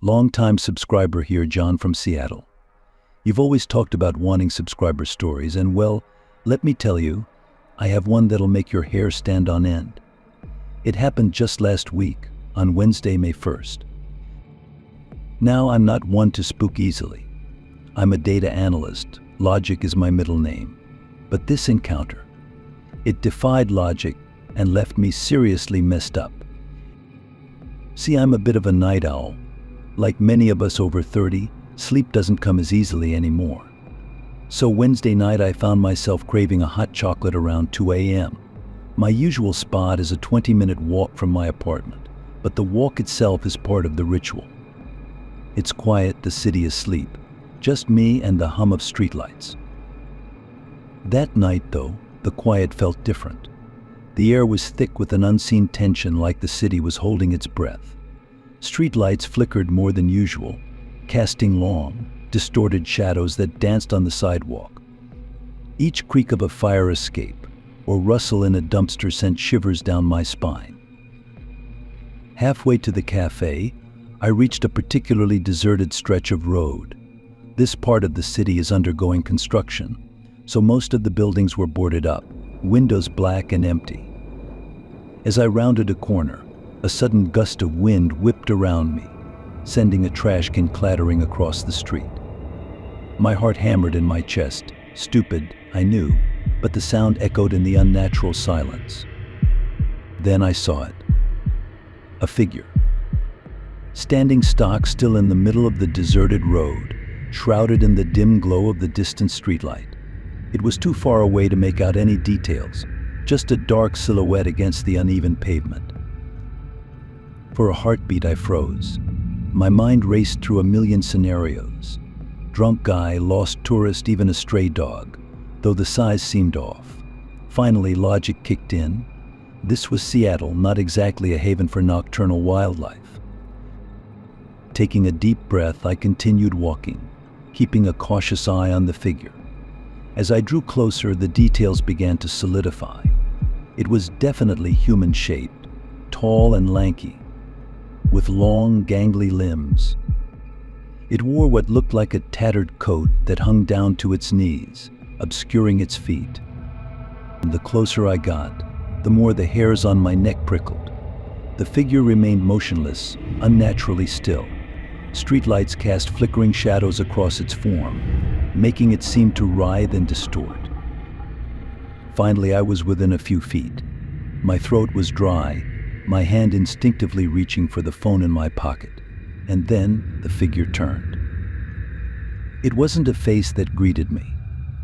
Long-time subscriber here, John from Seattle. You've always talked about wanting subscriber stories, and well, let me tell you, I have one that'll make your hair stand on end. It happened just last week, on Wednesday, May 1st. Now, I'm not one to spook easily. I'm a data analyst. Logic is my middle name. But this encounter, it defied logic and left me seriously messed up. See, I'm a bit of a night owl. Like many of us over 30, sleep doesn't come as easily anymore. So Wednesday night I found myself craving a hot chocolate around 2 a.m. My usual spot is a 20-minute walk from my apartment, but the walk itself is part of the ritual. It's quiet, the city is asleep, just me and the hum of streetlights. That night, though, the quiet felt different. The air was thick with an unseen tension, like the city was holding its breath. Streetlights flickered more than usual, casting long, distorted shadows that danced on the sidewalk. Each creak of a fire escape or rustle in a dumpster sent shivers down my spine. Halfway to the cafe, I reached a particularly deserted stretch of road. This part of the city is undergoing construction, so most of the buildings were boarded up, windows black and empty. As I rounded a corner, a sudden gust of wind whipped around me, sending a trash can clattering across the street. My heart hammered in my chest. Stupid, I knew, but the sound echoed in the unnatural silence. Then I saw it. A figure. Standing stock still in the middle of the deserted road, shrouded in the dim glow of the distant streetlight. It was too far away to make out any details, just a dark silhouette against the uneven pavement. For a heartbeat, I froze. My mind raced through a million scenarios. Drunk guy, lost tourist, even a stray dog, though the size seemed off. Finally, logic kicked in. This was Seattle, not exactly a haven for nocturnal wildlife. Taking a deep breath, I continued walking, keeping a cautious eye on the figure. As I drew closer, the details began to solidify. It was definitely human-shaped, tall and lanky, with long, gangly limbs. It wore what looked like a tattered coat that hung down to its knees, obscuring its feet. The closer I got, the more the hairs on my neck prickled. The figure remained motionless, unnaturally still. Streetlights cast flickering shadows across its form, making it seem to writhe and distort. Finally, I was within a few feet. My throat was dry, my hand instinctively reaching for the phone in my pocket. And then the figure turned. It wasn't a face that greeted me,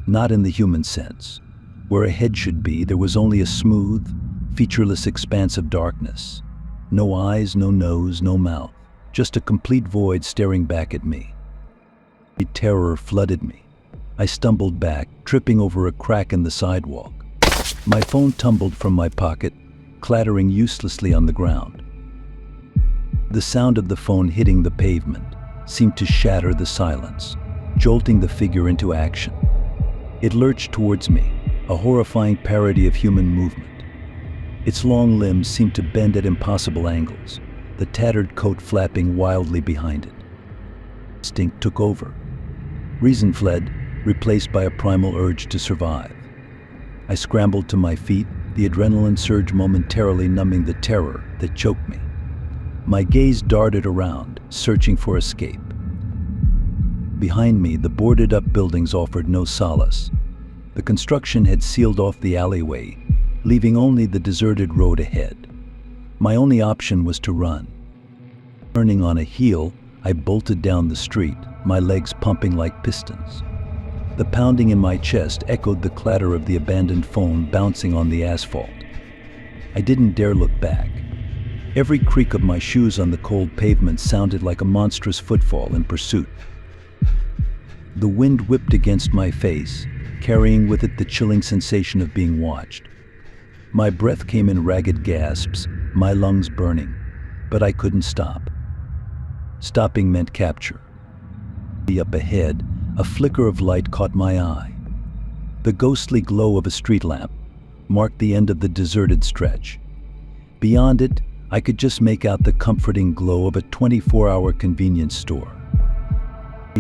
not in the human sense. Where a head should be, there was only a smooth, featureless expanse of darkness. No eyes, no nose, no mouth, just a complete void staring back at me. Terror flooded me. I stumbled back, tripping over a crack in the sidewalk. My phone tumbled from my pocket, clattering uselessly on the ground. The sound of the phone hitting the pavement seemed to shatter the silence, jolting the figure into action. It lurched towards me, a horrifying parody of human movement. Its long limbs seemed to bend at impossible angles, the tattered coat flapping wildly behind it. Instinct took over. Reason fled, replaced by a primal urge to survive. I scrambled to my feet, the adrenaline surge momentarily numbing the terror that choked me. My gaze darted around, searching for escape. Behind me, the boarded-up buildings offered no solace. The construction had sealed off the alleyway, leaving only the deserted road ahead. My only option was to run. Turning on a heel, I bolted down the street, my legs pumping like pistons. The pounding in my chest echoed the clatter of the abandoned phone bouncing on the asphalt. I didn't dare look back. Every creak of my shoes on the cold pavement sounded like a monstrous footfall in pursuit. The wind whipped against my face, carrying with it the chilling sensation of being watched. My breath came in ragged gasps, my lungs burning, but I couldn't stop. Stopping meant capture. Up ahead, a flicker of light caught my eye. The ghostly glow of a street lamp marked the end of the deserted stretch. Beyond it, I could just make out the comforting glow of a 24-hour convenience store.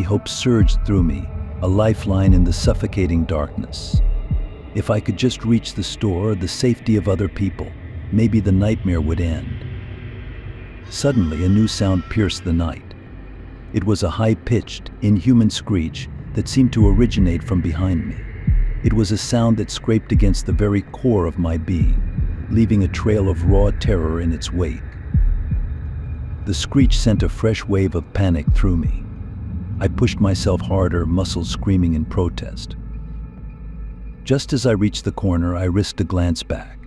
Hope surged through me, a lifeline in the suffocating darkness. If I could just reach the store or the safety of other people, maybe the nightmare would end. Suddenly, a new sound pierced the night. It was a high-pitched, inhuman screech that seemed to originate from behind me. It was a sound that scraped against the very core of my being, leaving a trail of raw terror in its wake. The screech sent a fresh wave of panic through me. I pushed myself harder, muscles screaming in protest. Just as I reached the corner, I risked a glance back.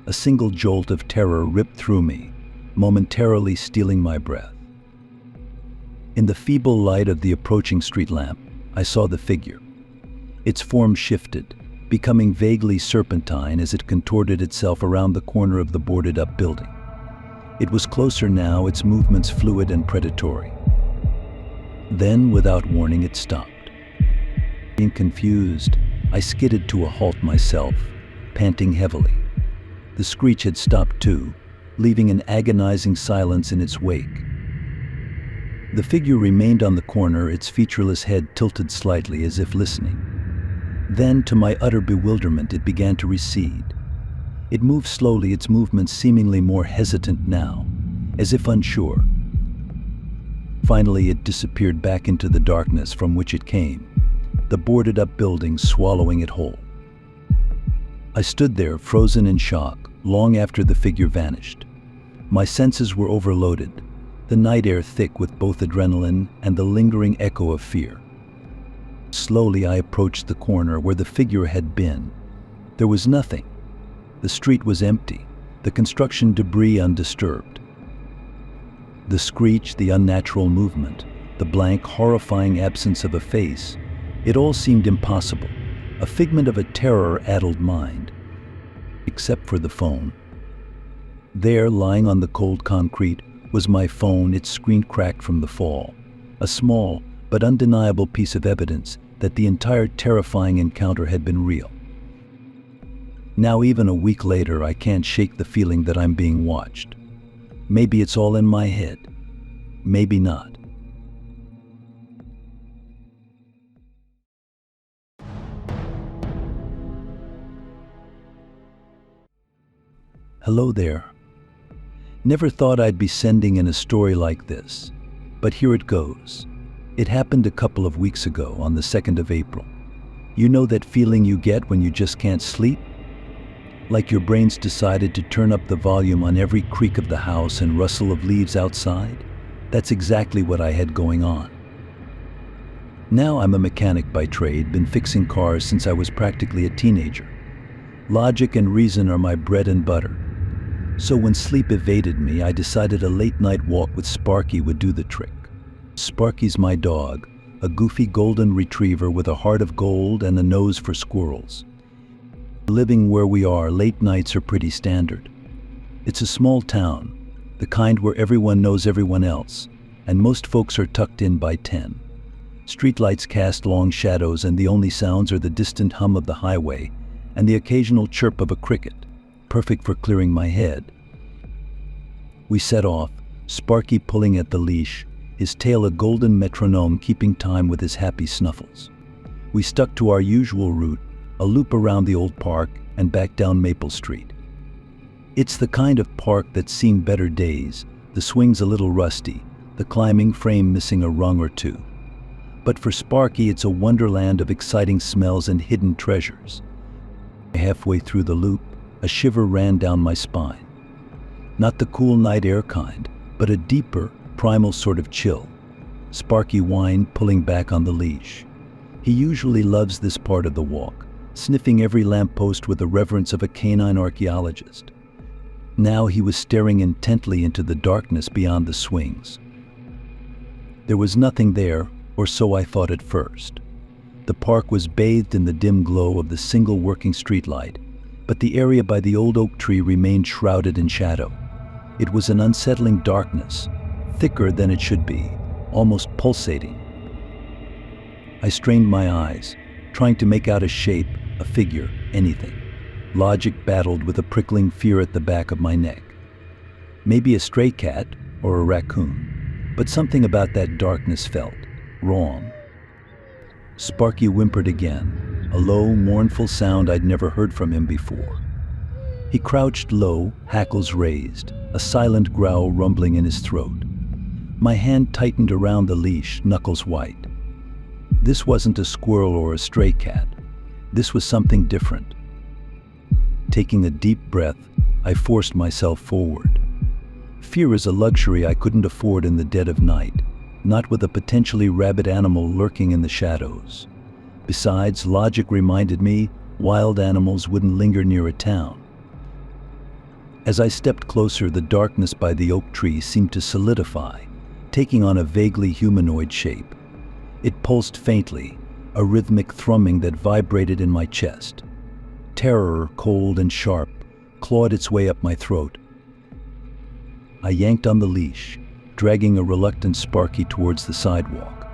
A single jolt of terror ripped through me, momentarily stealing my breath. In the feeble light of the approaching street lamp, I saw the figure. Its form shifted, becoming vaguely serpentine as it contorted itself around the corner of the boarded-up building. It was closer now, its movements fluid and predatory. Then, without warning, it stopped. Being confused, I skidded to a halt myself, panting heavily. The screech had stopped too, leaving an agonizing silence in its wake. The figure remained on the corner, its featureless head tilted slightly as if listening. Then, to my utter bewilderment, it began to recede. It moved slowly, its movements seemingly more hesitant now, as if unsure. Finally, it disappeared back into the darkness from which it came, the boarded-up building swallowing it whole. I stood there, frozen in shock, long after the figure vanished. My senses were overloaded, the night air thick with both adrenaline and the lingering echo of fear. Slowly, I approached the corner where the figure had been. There was nothing. The street was empty, the construction debris undisturbed. The screech, the unnatural movement, the blank, horrifying absence of a face, it all seemed impossible, a figment of a terror-addled mind. Except for the phone. There, lying on the cold concrete, was my phone, its screen cracked from the fall. A small but undeniable piece of evidence that the entire terrifying encounter had been real. Now, even a week later, I can't shake the feeling that I'm being watched. Maybe it's all in my head. Maybe not. Hello there. Never thought I'd be sending in a story like this, but here it goes. It happened a couple of weeks ago on the 2nd of April. You know that feeling you get when you just can't sleep? Like your brain's decided to turn up the volume on every creak of the house and rustle of leaves outside? That's exactly what I had going on. Now I'm a mechanic by trade, been fixing cars since I was practically a teenager. Logic and reason are my bread and butter. So when sleep evaded me, I decided a late-night walk with Sparky would do the trick. Sparky's my dog, a goofy golden retriever with a heart of gold and a nose for squirrels. Living where we are, late nights are pretty standard. It's a small town, the kind where everyone knows everyone else, and most folks are tucked in by 10. Streetlights cast long shadows, and the only sounds are the distant hum of the highway and the occasional chirp of a cricket, perfect for clearing my head. We set off, Sparky pulling at the leash, his tail a golden metronome keeping time with his happy snuffles. We stuck to our usual route, a loop around the old park and back down Maple Street. It's the kind of park that's seen better days, the swings a little rusty, the climbing frame missing a rung or two. But for Sparky, it's a wonderland of exciting smells and hidden treasures. Halfway through the loop, a shiver ran down my spine. Not the cool night air kind, but a deeper, primal sort of chill. Sparky whined, pulling back on the leash. He usually loves this part of the walk, sniffing every lamppost with the reverence of a canine archaeologist. Now he was staring intently into the darkness beyond the swings. There was nothing there, or so I thought at first. The park was bathed in the dim glow of the single working streetlight, but the area by the old oak tree remained shrouded in shadow. It was an unsettling darkness, thicker than it should be, almost pulsating. I strained my eyes, trying to make out a shape, a figure, anything. Logic battled with a prickling fear at the back of my neck. Maybe a stray cat or a raccoon, but something about that darkness felt wrong. Sparky whimpered again, a low, mournful sound I'd never heard from him before. He crouched low, hackles raised, a silent growl rumbling in his throat. My hand tightened around the leash, knuckles white. This wasn't a squirrel or a stray cat. This was something different. Taking a deep breath, I forced myself forward. Fear is a luxury I couldn't afford in the dead of night, not with a potentially rabid animal lurking in the shadows. Besides, logic reminded me wild animals wouldn't linger near a town. As I stepped closer, the darkness by the oak tree seemed to solidify, taking on a vaguely humanoid shape. It pulsed faintly, a rhythmic thrumming that vibrated in my chest. Terror, cold and sharp, clawed its way up my throat. I yanked on the leash, dragging a reluctant Sparky towards the sidewalk.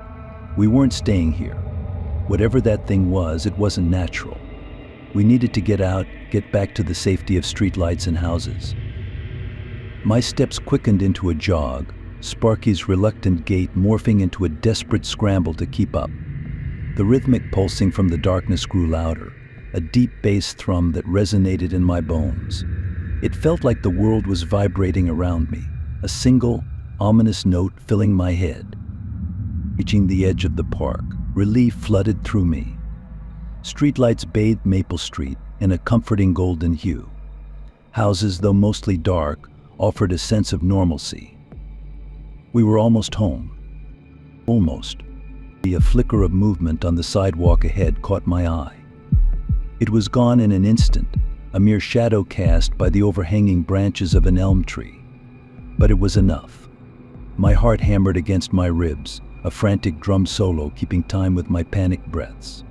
We weren't staying here. Whatever that thing was, it wasn't natural. We needed to get out, get back to the safety of streetlights and houses. My steps quickened into a jog, Sparky's reluctant gait morphing into a desperate scramble to keep up. The rhythmic pulsing from the darkness grew louder, a deep bass thrum that resonated in my bones. It felt like the world was vibrating around me, a single, ominous note filling my head. Reaching the edge of the park, relief flooded through me. Streetlights bathed Maple Street in a comforting golden hue. Houses, though mostly dark, offered a sense of normalcy. We were almost home. Almost. A flicker of movement on the sidewalk ahead caught my eye. It was gone in an instant, a mere shadow cast by the overhanging branches of an elm tree. But it was enough. My heart hammered against my ribs, a frantic drum solo keeping time with my panicked breaths.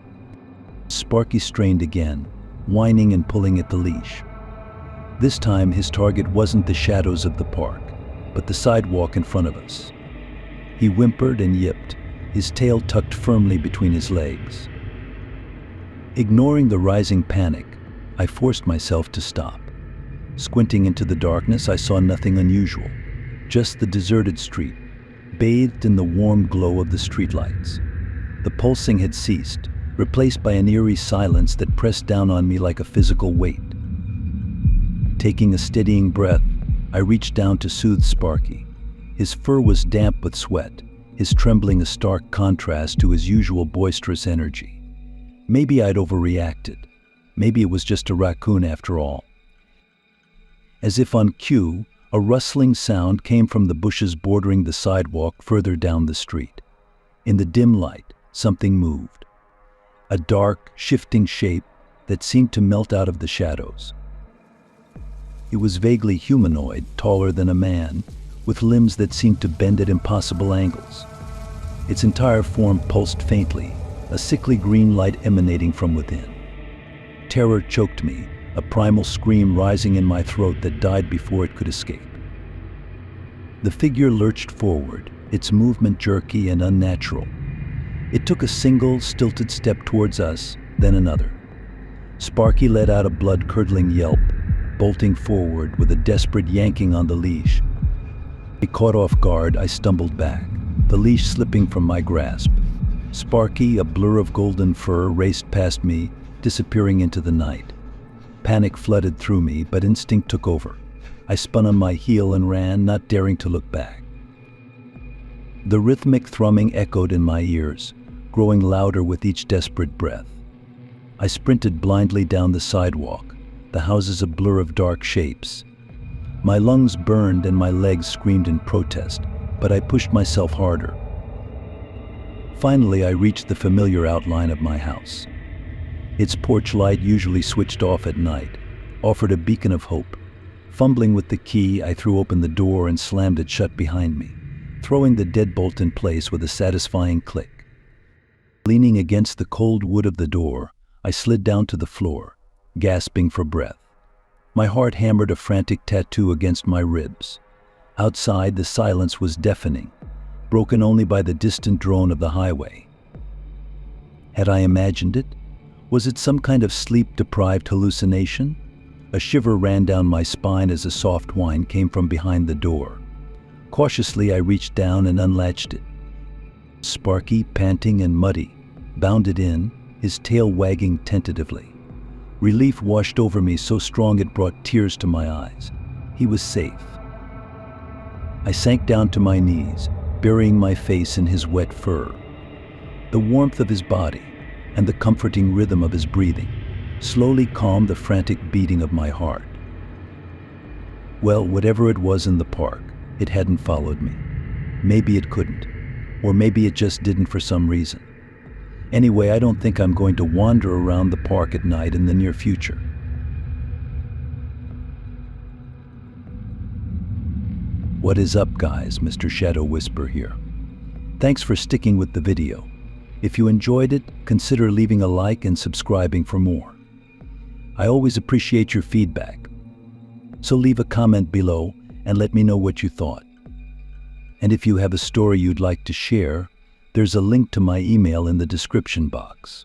Sparky strained again, whining and pulling at the leash. This time his target wasn't the shadows of the park, but the sidewalk in front of us. He whimpered and yipped, his tail tucked firmly between his legs. Ignoring the rising panic, I forced myself to stop. Squinting into the darkness, I saw nothing unusual, just the deserted street, bathed in the warm glow of the streetlights. The pulsing had ceased, replaced by an eerie silence that pressed down on me like a physical weight. Taking a steadying breath, I reached down to soothe Sparky. His fur was damp with sweat, his trembling a stark contrast to his usual boisterous energy. Maybe I'd overreacted. Maybe it was just a raccoon after all. As if on cue, a rustling sound came from the bushes bordering the sidewalk further down the street. In the dim light, something moved. A dark, shifting shape that seemed to melt out of the shadows. It was vaguely humanoid, taller than a man, with limbs that seemed to bend at impossible angles. Its entire form pulsed faintly, a sickly green light emanating from within. Terror choked me, a primal scream rising in my throat that died before it could escape. The figure lurched forward, its movement jerky and unnatural. It took a single, stilted step towards us, then another. Sparky let out a blood-curdling yelp, bolting forward with a desperate yanking on the leash. Caught off guard, I stumbled back, the leash slipping from my grasp. Sparky, a blur of golden fur, raced past me, disappearing into the night. Panic flooded through me, but instinct took over. I spun on my heel and ran, not daring to look back. The rhythmic thrumming echoed in my ears, growing louder with each desperate breath. I sprinted blindly down the sidewalk, the houses a blur of dark shapes. My lungs burned and my legs screamed in protest, but I pushed myself harder. Finally, I reached the familiar outline of my house. Its porch light, usually switched off at night, offered a beacon of hope. Fumbling with the key, I threw open the door and slammed it shut behind me, throwing the deadbolt in place with a satisfying click. Leaning against the cold wood of the door, I slid down to the floor, gasping for breath. My heart hammered a frantic tattoo against my ribs. Outside, the silence was deafening, broken only by the distant drone of the highway. Had I imagined it? Was it some kind of sleep-deprived hallucination? A shiver ran down my spine as a soft whine came from behind the door. Cautiously, I reached down and unlatched it. Sparky, panting and muddy, bounded in, his tail wagging tentatively. Relief washed over me so strong it brought tears to my eyes. He was safe. I sank down to my knees, burying my face in his wet fur. The warmth of his body and the comforting rhythm of his breathing slowly calmed the frantic beating of my heart. Well, whatever it was in the park, it hadn't followed me. Maybe it couldn't, or maybe it just didn't for some reason. Anyway, I don't think I'm going to wander around the park at night in the near future. What is up, guys? Mr. Shadow Whisper here. Thanks for sticking with the video. If you enjoyed it, consider leaving a like and subscribing for more. I always appreciate your feedback, so leave a comment below and let me know what you thought. And if you have a story you'd like to share, there's a link to my email in the description box.